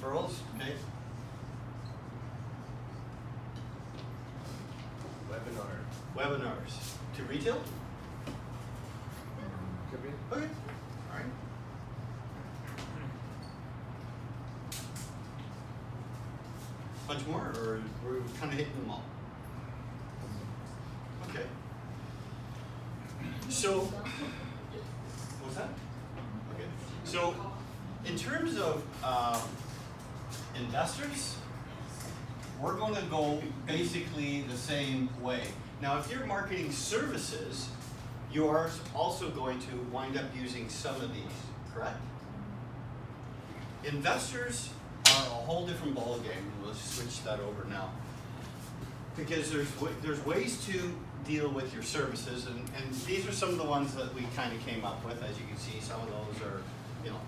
Referrals, okay. Webinars. To retail? Could be. Okay. All right. Bunch more, or we're kind of hitting them all? Okay. So, what's that? Okay. So, in terms of investors, we're going to go basically the same way. Now, if you're marketing services, you are also going to wind up using some of these, correct? Investors are a whole different ballgame. Let's switch that over now. Because there's ways to deal with your services, and these are some of the ones that we kind of came up with. As you can see, some of those are,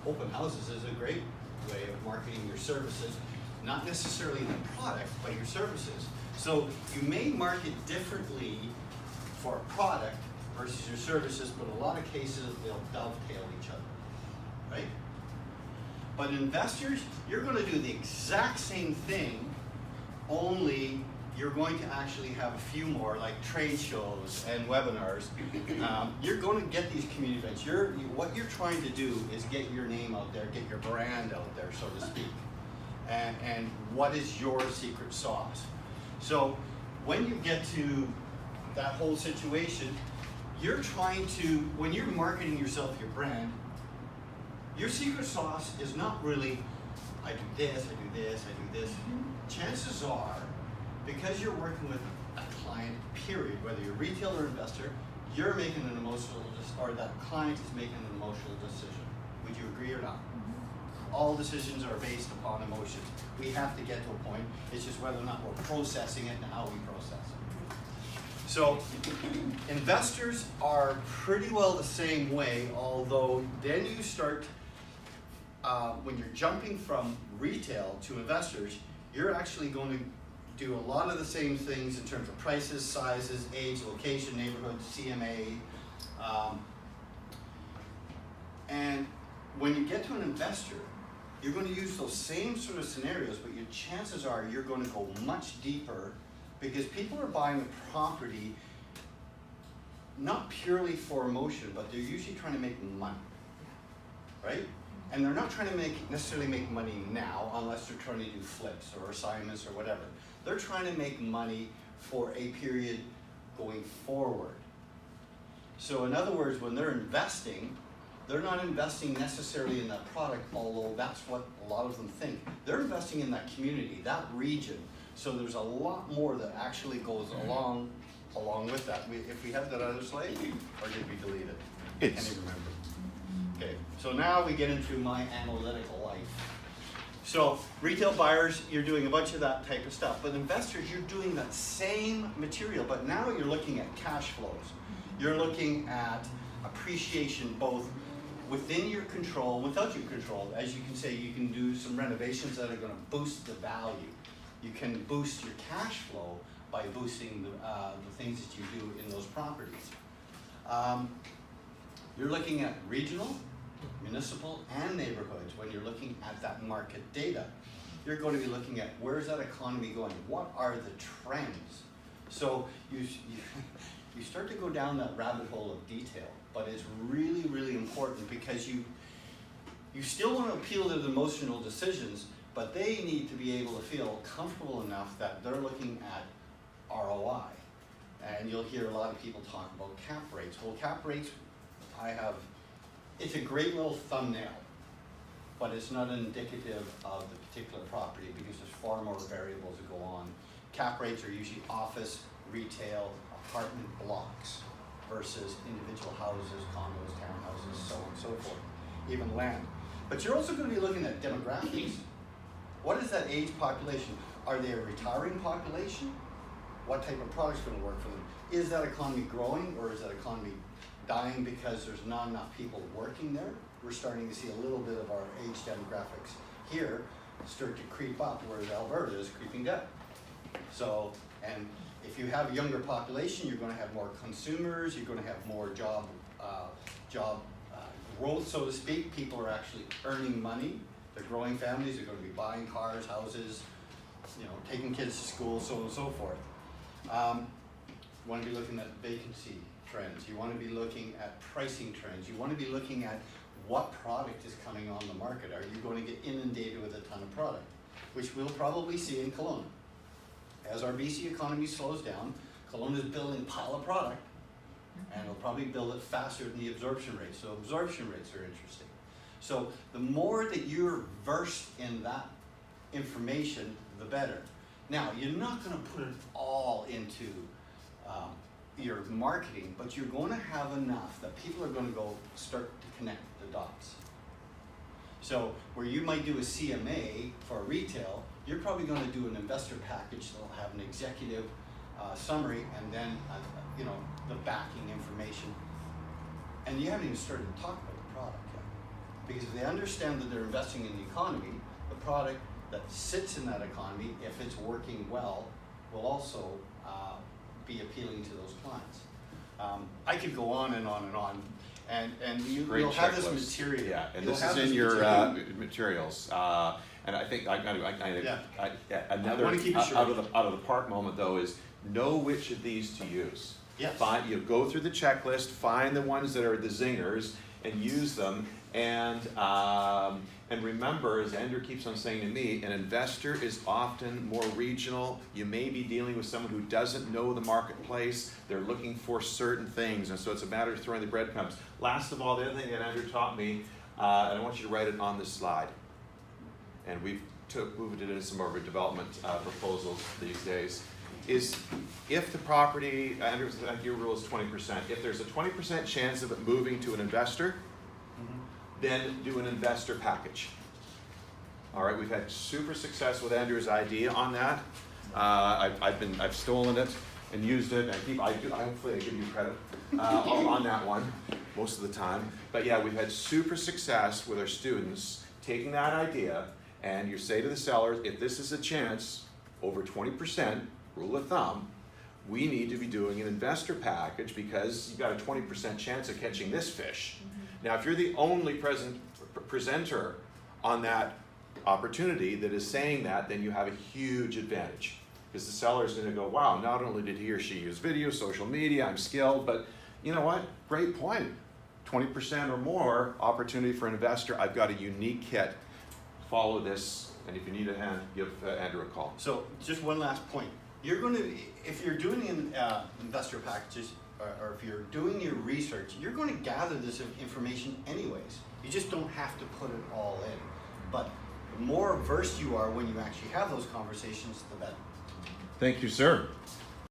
open houses is a great way of marketing your services. Not necessarily the product, but your services. So you may market differently for a product versus your services, but in a lot of cases they'll dovetail each other, right? But investors, you're going to do the exact same thing, only you're going to actually have a few more, like trade shows and webinars. You're going to get these community events. What you're trying to do is get your name out there, get your brand out there, so to speak. And what is your secret sauce? So when you get to that whole situation, you're trying to, when you're marketing yourself, your brand, your secret sauce is not really, I do this, I do this, I do this. Chances are, because you're working with a client, period, whether you're retail or investor, you're making an emotional, or that client is making an emotional decision. Would you agree or not? All decisions are based upon emotions. We have to get to a point. It's just whether or not we're processing it and how we process it. So investors are pretty well the same way, although then you start, when you're jumping from retail to investors, you're actually going to do a lot of the same things in terms of prices, sizes, age, location, neighborhood, CMA. And when you get to an investor, you're going to use those same sort of scenarios, but your chances are you're going to go much deeper, because people are buying a property not purely for emotion, but they're usually trying to make money, right? And they're not trying to necessarily make money now, unless they're trying to do flips or assignments or whatever. They're trying to make money for a period going forward. So in other words, when they're investing, they're not investing necessarily in that product, although that's what a lot of them think. They're investing in that community, that region. So there's a lot more that actually goes along with that. If we have that other slide, or did we delete it? I can't even remember. Okay, so now we get into my analytical life. So retail buyers, you're doing a bunch of that type of stuff. But investors, you're doing that same material, but now you're looking at cash flows. You're looking at appreciation both within your control and without your control. As you can say, you can do some renovations that are going to boost the value. You can boost your cash flow by boosting the things that you do in those properties. You're looking at regional, municipal, and neighborhoods when you're looking at that market data. You're going to be looking at where's that economy going? What are the trends? So you start to go down that rabbit hole of detail, but it's really, really important, because you still want to appeal to the emotional decisions, but they need to be able to feel comfortable enough that they're looking at ROI. And you'll hear a lot of people talk about cap rates. Well, cap rates, it's a great little thumbnail, but it's not indicative of the particular property, because there's far more variables that go on. Cap rates are usually office, retail, apartment blocks versus individual houses, condos, townhouses, so on and so forth, even land. But you're also going to be looking at demographics. What is that age population? Are they a retiring population? What type of product's going to work for them? Is that economy growing, or is that economy dying because there's not enough people working there? We're starting to see a little bit of our age demographics here start to creep up, whereas Alberta is creeping down. So, and if you have a younger population, you're going to have more consumers, you're going to have more job growth, so to speak. People are actually earning money They're growing families, they're going to be buying cars, houses, you know, taking kids to school, so on and so forth. You want to be looking at vacancy trends. You want to be looking at pricing trends. You want to be looking at what product is coming on the market. Are you going to get inundated with a ton of product? Which we'll probably see in Kelowna. As our BC economy slows down, Kelowna is building a pile of product, and it'll probably build it faster than the absorption rate. So absorption rates are interesting. So the more that you're versed in that information, the better. Now, you're not going to put it all into your marketing, but you're going to have enough that people are going to go start to connect the dots. So where you might do a CMA for retail, you're probably going to do an investor package that'll have an executive summary and then you know, the backing information. And you haven't even started to talk about the product yet. Because if they understand that they're investing in the economy, the product that sits in that economy, if it's working well, will also be appealing to those clients. I could go on and on and on. And you'll have this material. Yeah, and this is in your materials. And I think another I keep it short. out of the park moment though is know which of these to use. Yes. You go through the checklist, find the ones that are the zingers, and use them. And remember, as Andrew keeps on saying to me, an investor is often more regional. You may be dealing with someone who doesn't know the marketplace. They're looking for certain things, and so it's a matter of throwing the breadcrumbs. Last of all, the other thing that Andrew taught me, and I want you to write it on this slide, and we've moved it into some of our development proposals these days, is if the property, Andrew, your rule is 20%. If there's a 20% chance of it moving to an investor, then do an investor package. All right, we've had super success with Andrew's idea on that. I've stolen it and used it. Hopefully I give you credit on that one most of the time. But yeah, we've had super success with our students taking that idea, and you say to the sellers, if this is a chance over 20%, rule of thumb, we need to be doing an investor package because you've got a 20% chance of catching this fish. Now, if you're the only presenter on that opportunity that is saying that, then you have a huge advantage. Because the seller is going to go, wow, not only did he or she use video, social media, I'm skilled, but you know what? Great point. 20% or more opportunity for an investor. I've got a unique kit. Follow this, and if you need a hand, give Andrew a call. So just one last point. You're going to, if you're doing investor packages, or if you're doing your research, you're going to gather this information anyways. You just don't have to put it all in. But the more versed you are when you actually have those conversations, the better. Thank you, sir.